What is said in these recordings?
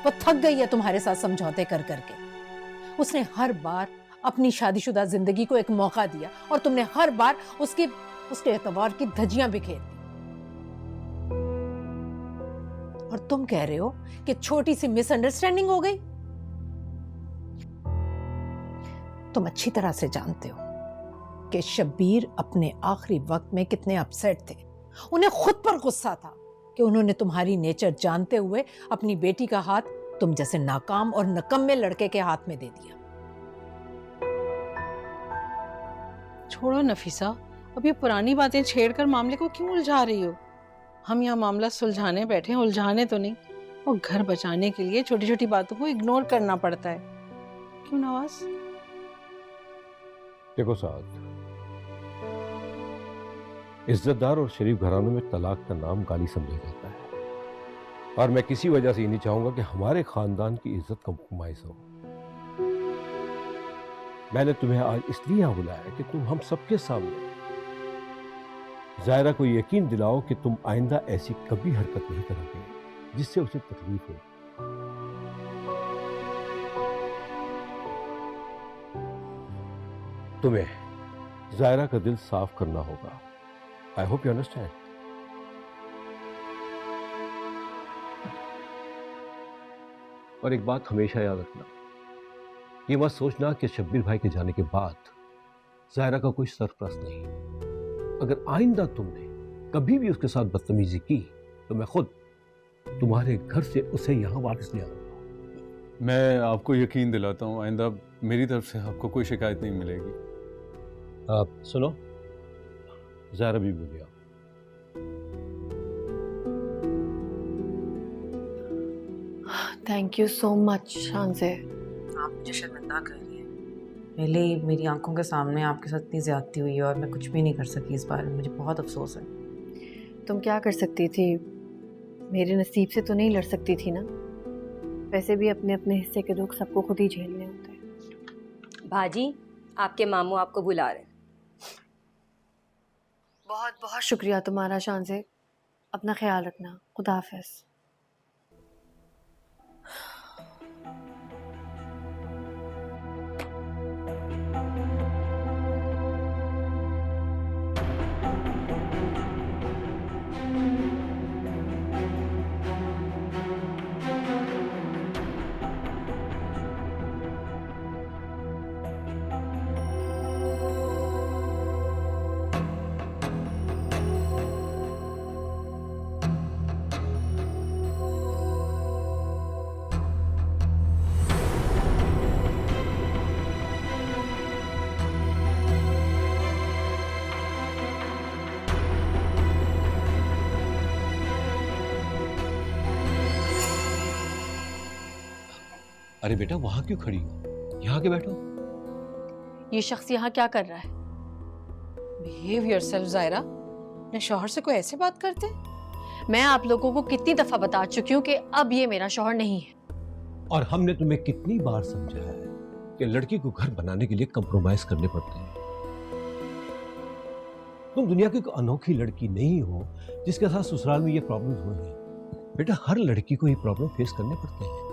वो थक गई है तुम्हारे साथ समझौते कर करके। उसने हर बार अपनी शादीशुदा जिंदगी को एक मौका दिया और तुमने हर बार उसके एतबार की धज्जियां बिखेर दी। और तुम कह रहे हो कि छोटी सी मिसअंडरस्टैंडिंग हो गई। तुम अच्छी तरह से जानते हो कि शब्बीर अपने आखिरी वक्त में कितने अपसेट थे। उन्हें खुद पर गुस्सा था कि उन्होंने तुम्हारी नेचर जानते हुए अपनी बेटी का हाथ तुम जैसे नाकाम और नकम्मे लड़के के हाथ में दे दिया। छोड़ो नफीसा, अब ये पुरानी बातें छेड़कर मामले को क्यों उलझा रही हो? हम यहाँ मामला सुलझाने बैठे हैं, उलझाने तो नहीं। और घर बचाने के लिए छोटी छोटी बातों को इग्नोर करना पड़ता है। क्यों नवाज? देखो साहब, इज्जतदार और शरीफ घरानों में तलाक का नाम गाली समझा जाता है, और मैं किसी वजह से ये नहीं चाहूंगा कि हमारे खानदान की इज्जत कॉम्प्रोमाइज हो। मैंने तुम्हें आज इसलिए यहां बुलाया कि तुम हम सबके सामने जायरा को यकीन दिलाओ कि तुम आइंदा ऐसी कभी हरकत नहीं करोगे जिससे उसे तकलीफ हो। तुम्हें जायरा का दिल साफ करना होगा। I hope you understand. और एक बात हमेशा याद रखना, ये मत सोचना कि शब्बीर भाई के जाने के बाद जायरा का कोई सरप्राइज नहीं। अगर आइंदा तुमने कभी भी उसके साथ बदतमीजी की तो मैं खुद तुम्हारे घर से उसे यहां वापस ले आऊंगा। मैं आपको यकीन दिलाता हूं, आइंदा मेरी तरफ से आपको कोई शिकायत नहीं मिलेगी। आप सुनो, जायरा भी बोलिए। Thank you so much Shanze. आप मुझे शर्मिंदा कर रही हैं। पहले ही मेरी आंखों के सामने आपके साथ इतनी ज्यादती हुई है और मैं कुछ भी नहीं कर सकी इस बारे में। मुझे बहुत अफसोस है। तुम क्या कर सकती थी? मेरे नसीब से तो नहीं लड़ सकती थी ना। वैसे भी अपने अपने हिस्से के दुख सबको खुद ही झेलने होते हैं। भाजी, आपके मामू आपको बुला रहे हैं। बहुत बहुत शुक्रिया तुम्हारा शांजे। अपना ख्याल रखना। खुदा हाफिज। अरे बेटा, वहां क्यों खड़ी हो? यहाँ के बैठो। ये शख्स यहाँ क्या कर रहा है? Behave yourself Zaira. अपने शौहर से कोई ऐसे बात करते? मैं आप लोगों को कितनी दफा बता चुकी हूँ कि अब ये मेरा शौहर नहीं है। और हमने तुम्हें कितनी बार समझाया है कि लड़की को घर बनाने के लिए कंप्रोमाइज करने पड़ते हैं। तुम दुनिया की कोई अनोखी लड़की नहीं हो जिसके साथ ससुराल में ये प्रॉब्लम्स हुए हैं। बेटा, हर लड़की को ये प्रॉब्लम फेस करने पड़ते हैं।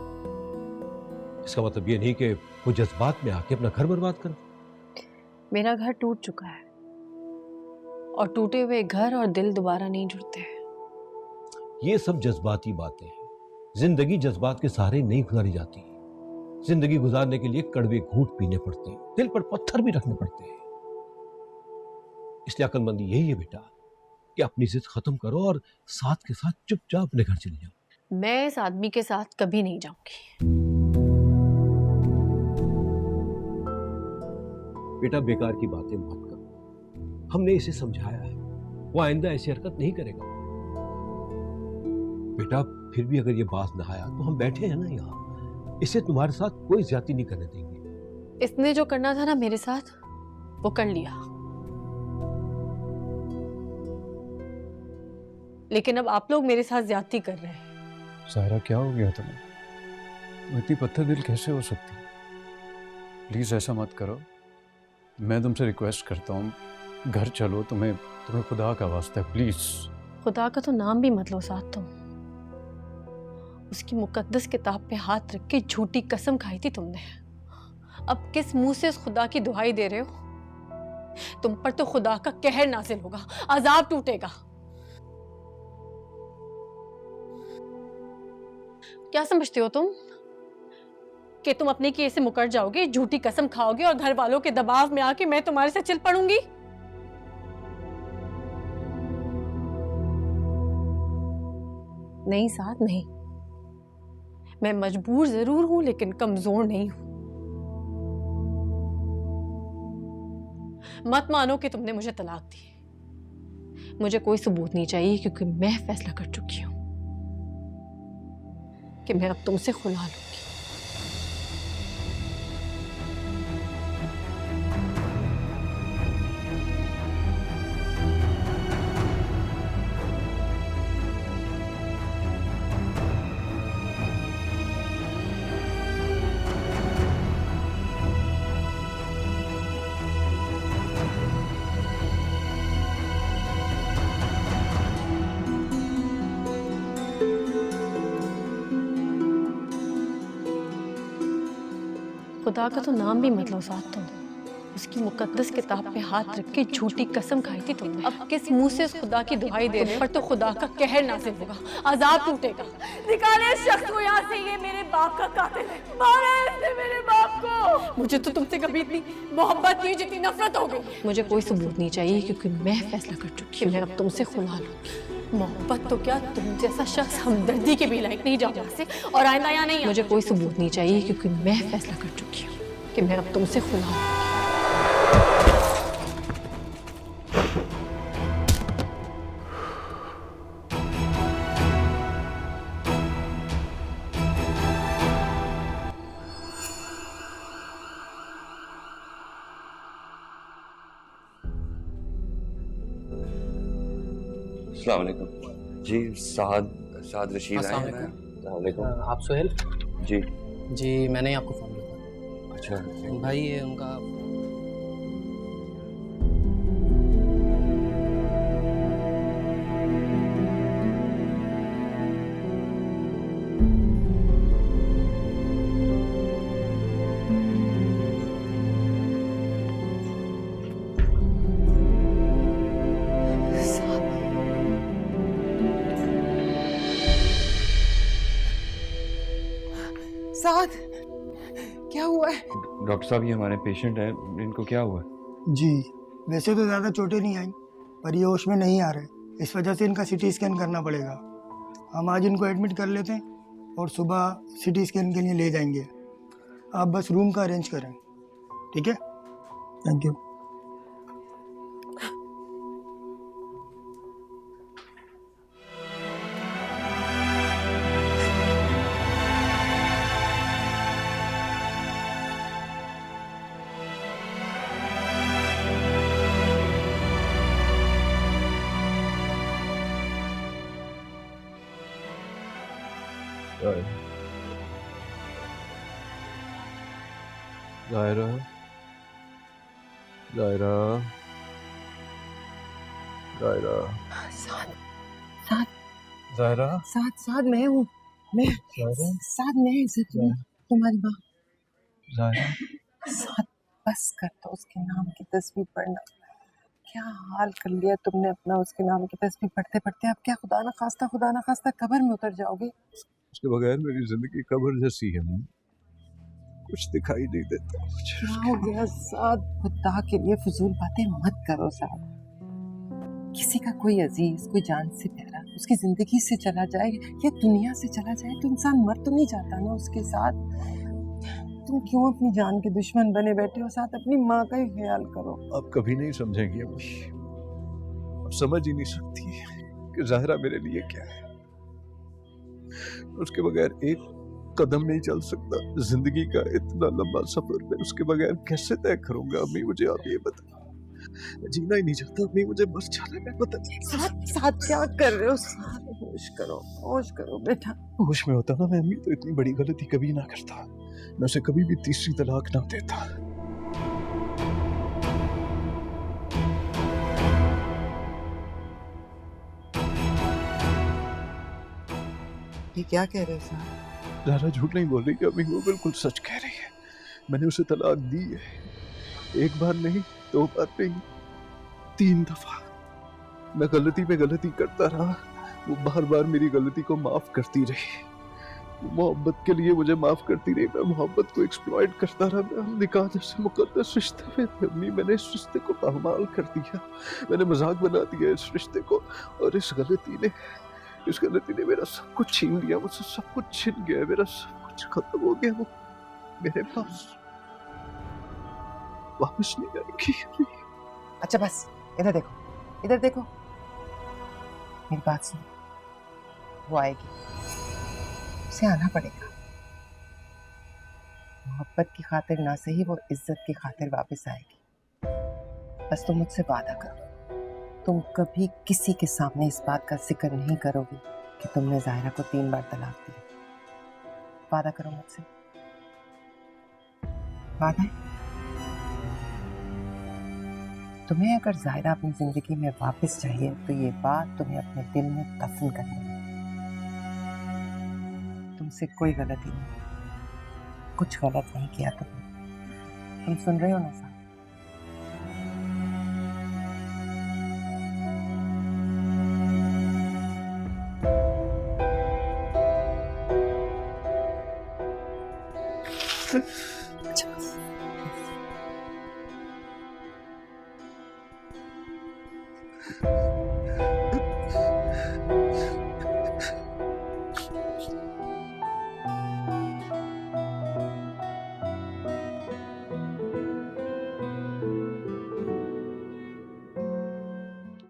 इसका मतलब ये नहीं कि वो जज्बात में आके अपना घर बर्बाद कर। मेरा घर टूट चुका है और टूटे हुए घर और दिल दोबारा नहीं जुड़ते हैं। ये सब जज्बाती बातें हैं। जिंदगी जज्बात के सहारे नहीं गुजारी जाती। जिंदगी गुजारने के लिए कड़वे घूंट पीने पड़ते हैं, दिल पर पत्थर भी रखने पड़ते हैं। इसलिए अक्लमंदी यही है बेटा कि अपनी जिद खत्म करो और साथ के साथ चुपचाप अपने घर चले जाओ। मैं इस आदमी के साथ कभी नहीं जाऊंगी। बेटा, बेकार की बातें मत करो। हमने इसे समझाया है, वो आइंदा ऐसी हरकत नहीं करेगा। बेटा, फिर भी अगर ये बात ना आया तो हम बैठे हैं ना यहाँ। इसे तुम्हारे साथ कोई ज्यादती नहीं करने देंगे। इसने जो करना था ना मेरे साथ, वो कर लिया। लेकिन अब आप लोग मेरे साथ ज्यादती कर रहे हैं। सारा, क्या हो गया तुम्हें? वो इतनी पत्थर दिल कैसे हो सकती? प्लीज ऐसा मत करो। मैं तुमसे रिक्वेस्ट करता हूँ, घर चलो। तुम्हें खुदा का वास्ता है, प्लीज। खुदा का तो नाम भी मत लो साथ तुम। उसकी मुकद्दस किताब पे हाथ रख के झूठी कसम खाई थी तुमने। अब किस मुंह से उस खुदा की दुहाई दे रहे हो? तुम पर तो खुदा का कहर नाजिल होगा, अजाब टूटेगा। क्या समझते हो तुम कि तुम अपने किए से मुकर जाओगे, झूठी कसम खाओगे और घर वालों के दबाव में आके मैं तुम्हारे से चिल पड़ूंगी? नहीं साथ नहीं, मैं मजबूर जरूर हूं लेकिन कमजोर नहीं हूं। मत मानो कि तुमने मुझे तलाक दी। मुझे कोई सबूत नहीं चाहिए क्योंकि मैं फैसला कर चुकी हूं कि मैं अब तुमसे खुला लूंगी। खुदा का तो नाम भी मत लो साथ तुम। उसकी मुकद्दस किताब पे हाथ रख के झूठी कसम खाई थी तुमने। अब किस मुंह से उस खुदा की दुहाई दे रहे हो? पर तो खुदा का कहर नाजिल होगा, अजाब टूटेगा। निकाले इस शख्स को यहाँ से, ये मेरे बाप का कातिल है। मारा इसने मेरे बाप को। मुझे तो तुमसे कभी इतनी मोहब्बत की जितनी नफरत हो गई। मुझे कोई सबूत नहीं चाहिए क्योंकि मैं फैसला कर चुकी हूँ, मैं अब तुमसे खुला लूंगी। मोहब्बत तो क्या, तुम जैसा शख्स हमदर्दी के भी लायक नहीं जाओ से, और आइंदा यहाँ नहीं। मुझे कोई सबूत नहीं चाहिए क्योंकि मैं फैसला कर चुकी हूँ कि मैं अब तुमसे खुला हूँ। अस्सलाम वालेकुम जी। साद रशीद आए हैं। अस्सलाम वालेकुम। आप सुहेल? जी जी मैंने ही आपको फ़ोन किया था। अच्छा भाई ये उनका साथ क्या हुआ है? डॉक्टर साहब, ये हमारे पेशेंट हैं, इनको क्या हुआ? जी वैसे तो ज़्यादा चोटें नहीं आई पर ये होश में नहीं आ रहे, इस वजह से इनका सीटी स्कैन करना पड़ेगा। हम आज इनको एडमिट कर लेते हैं और सुबह सीटी स्कैन के लिए ले जाएंगे। आप बस रूम का अरेंज करें, ठीक है? Thank you. जायरा, जायरा, जायरा, साथ साथ जायरा, साथ साथ मैं हूँ, मैं साथ मैं तुम्हारी माँ। जायरा, साथ बस कर दो, उसके नाम की तस्वीर पढ़ना। क्या हाल कर लिया तुमने अपना उसके नाम की तस्वीर पढ़ते पढ़ते। अब क्या खुदा ना खास्ता कब्र में उतर जाओगे? उसके बगैर मेरी जिंदगी कब्र जैसी है। कुछ दिखाई नहीं देता। क्या हो गया साथ? खुदा के लिए फजूल बातें मत करो साथ। किसी का कोई अजीज, कोई जान से प्यारा उसकी जिंदगी से चला जाए या दुनिया से चला जाए तो इंसान मर तो नहीं जाता ना उसके साथ। तुम क्यों अपनी जान के दुश्मन बने बैठे हो साथ? अपनी माँ का ही ख्याल करो। आप कभी नहीं समझेंगी अम्मी, आप समझ ही नहीं सकती कि ज़ाहिरा मेरे लिए क्या है। उसके बगैर एक कदम नहीं चल सकता। जिंदगी का इतना लंबा सफर मैं उसके बगैर कैसे तय करूंगा? अम्मी मुझे आप ये बताओ, जीना ही नहीं चाहता अम्मी, मुझे मर जाना है। मैं पता नहीं साथ साथ क्या कर रहे हो साथ? होश करो बेटा। होश में होता ना मैं अम्मी तो इतनी बड़ी गलती कभी ना करता, मैं उसे कभी भी तीसरी तलाक ना देता। ये क्या कह रहे हो साहब? ज़ारा झूठ नहीं बोल रही कि अम्मी, वो बिल्कुल सच कह रही है। मैंने उसे तलाक दी है, एक बार नहीं, 2 बार नहीं, 3 दफा। मैं गलती पे गलती करता रहा, वो बार बार मेरी गलती को माफ करती रही। मोहब्बत के लिए मुझे माफ करती रही, मैं मोहब्बत को एक्सप्लॉइट करता रहा। मैं हम निकाह जैसे मुकद्दस रिश्ते में थे अम्मी, मैंने इस रिश्ते को पामाल कर दिया, मैंने मजाक बना दिया इस रिश्ते को, और इस गलती ने मेरा सब कुछ छीन लिया, मुझसे सब कुछ छिन गया, मेरा सब कुछ खत्म हो गया। वो मेरे पास वापस नहीं आएगी। अच्छा बस, इधर देखो, इधर देखो, मेरी बात सुनो। वो आएगी, उसे आना पड़ेगा। मोहब्बत की खातिर ना सही, वो इज्जत की खातिर वापस आएगी। बस तुम मुझसे वादा करो, तुम कभी किसी के सामने इस बात का जिक्र नहीं करोगे कि तुमने ज़ाहिरा को 3 बार तलाक दिया। वादा करो मुझसे, वादा है? तुम्हें अगर ज़ाहिरा अपनी जिंदगी में वापस चाहिए तो ये बात तुम्हें अपने दिल में दफन करनी है। तुमसे कोई गलती नहीं, कुछ गलत नहीं किया तुमने। तुम सुन रहे हो ना साहब? है।